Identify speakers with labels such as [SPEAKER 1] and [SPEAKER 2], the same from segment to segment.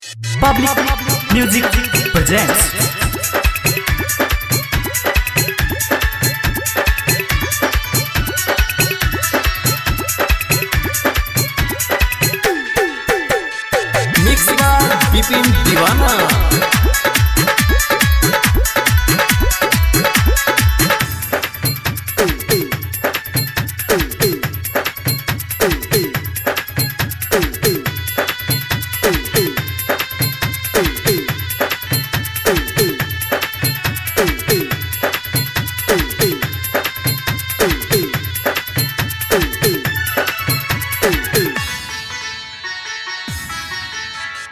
[SPEAKER 1] Public Music presents
[SPEAKER 2] mix बार विपिन दीवाना।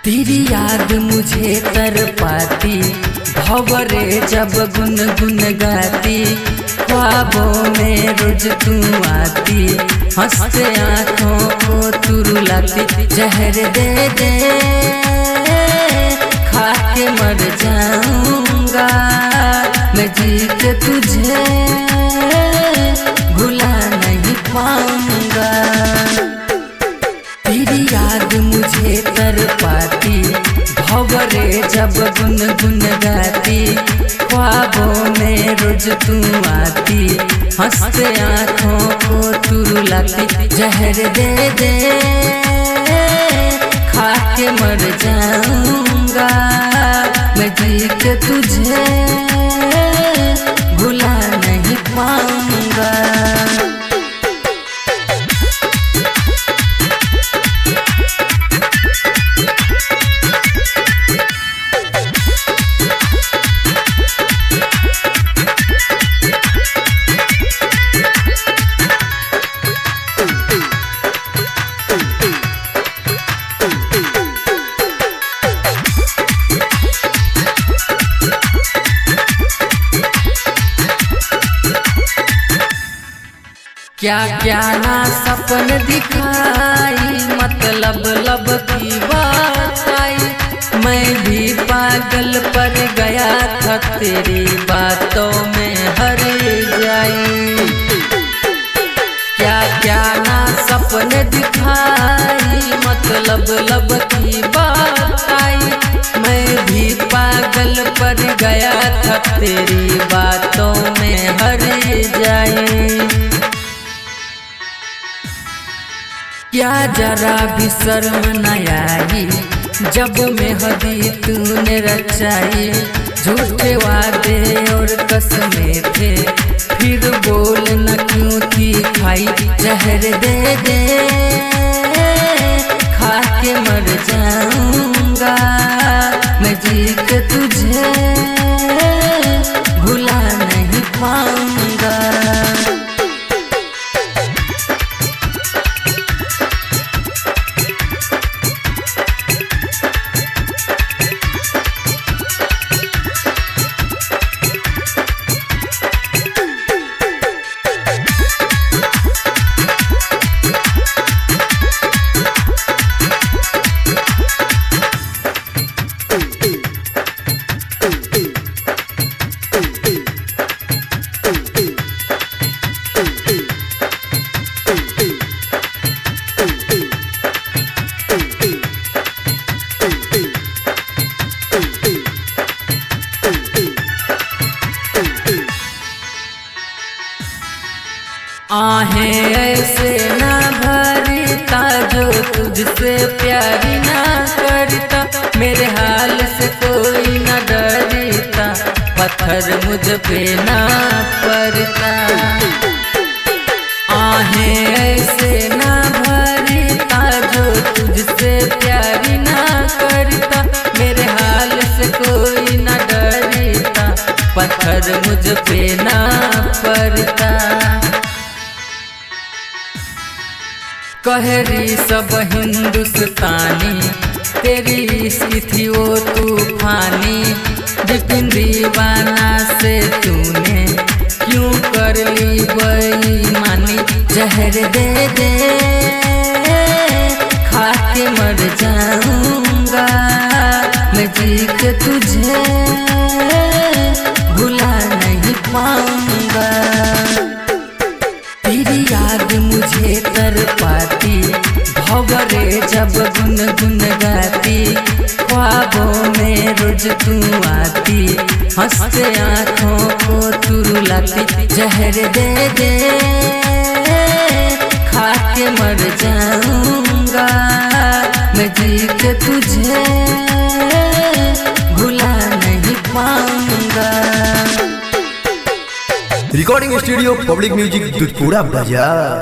[SPEAKER 3] तेरी याद मुझे तरपाती भंवरे जब गुनगुन गाती, ख्वाबों में रोज तू आती, हंसते आँखों को तू रुलाती। जहर दे दे खा के मर जाऊंगा, मैं जी के तुझे भुला नहीं पाऊंगा। तेरी याद मुझे तरपाती भंवरे जब गुनगुन गाती, ख्वाबों में रोज तू आती, हंसते आँखों को तू रुलाती। जहर दे दे खा के मर जाऊंगा, मैं जी के तुझे भुला नहीं पाऊंगा। क्या क्या ना सपन दिखाई, मतलब लब की बात आई। मैं भी पागल पर गया था तेरी बातों में हर जाई। क्या क्या ना सपन दिखाई, मतलब लब की बात आई। मैं भी पागल पर गया था तेरी बातों में हर जाई। क्या जरा भी शर्म न आई, जब मेहंदी तूने रचाई। झूठे वादे और कसमें थे, फिर बोल न क्यों थी खाई। जहर दे दे खा के मर जाऊंगा, मैं जी के तुझे भुला नहीं पाऊंगा। आहें ऐसे ना भरता जो तुझसे प्यारी ना करता, मेरे हाल से कोई ना डरता, पत्थर मुझ पे ना पड़ता। आहें ऐसे ना भरता जो तुझसे प्यारी ना करता, मेरे हाल से कोई ना डरता, पत्थर मुझ पे ना पड़ता। कहरी सब हिंदुस्तानी, तेरी इश्क थी वो तूफानी। विपिन दीवाना से तूने क्यों कर ली बेईमानी। जहर दे दे खा के मर जाऊंगा, मैं जी के तुझे भुला नहीं पाऊंगा। तेरी याद मुझे तरपाती भंवरे जब गुनगुन गाती, रोज तू आती, हंसते आँखों को तू रुलाती। जहर दे दे खा के मर जाऊंगा मैं, जी के तुझे भुला नहीं पाऊंगा।
[SPEAKER 2] Recording studio public music Dudhpura बाजार।